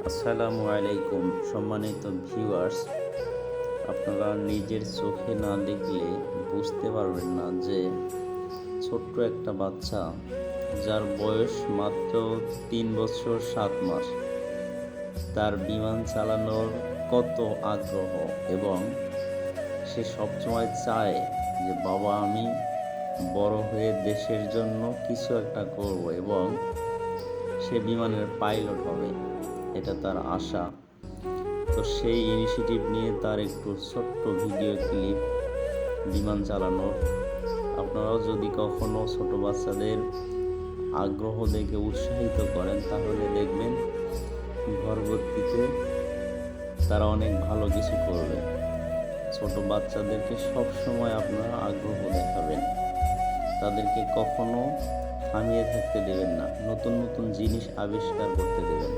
আসসালামু আলাইকুম সম্মানিত ভিউয়ার্স। আপনারা নিজের চোখে না দেখলে বুঝতে পারবেন না যে ছোট্ট একটা বাচ্চা, যার বয়স মাত্র 3 বছর 7 মাস, তার বিমান চালানোর কত আগ্রহ এবং সে সবসময় চায় যে বাবা আমি বড় হয়ে দেশের জন্য কিছু একটা করব এবং সে বিমানের পাইলট হবে, এটা তার আশা। তো সেই ইনিশিয়েটিভ নিয়ে তার একটু ছোট্ট ভিডিও ক্লিপ বিমান চালানোর। আপনারাও যদি কখনো ছোট বাচ্চাদের আগ্রহ দেখে উৎসাহিত করেন তাহলে দেখবেন পরবর্তীতে তারা অনেক ভালো কিছু করবে। ছোট বাচ্চাদেরকে সবসময় আপনারা আগ্রহ দেখাবেন, তাদেরকে কখনো থামিয়ে থাকতে দেবেন না, নতুন নতুন জিনিস আবিষ্কার করতে দেবেন।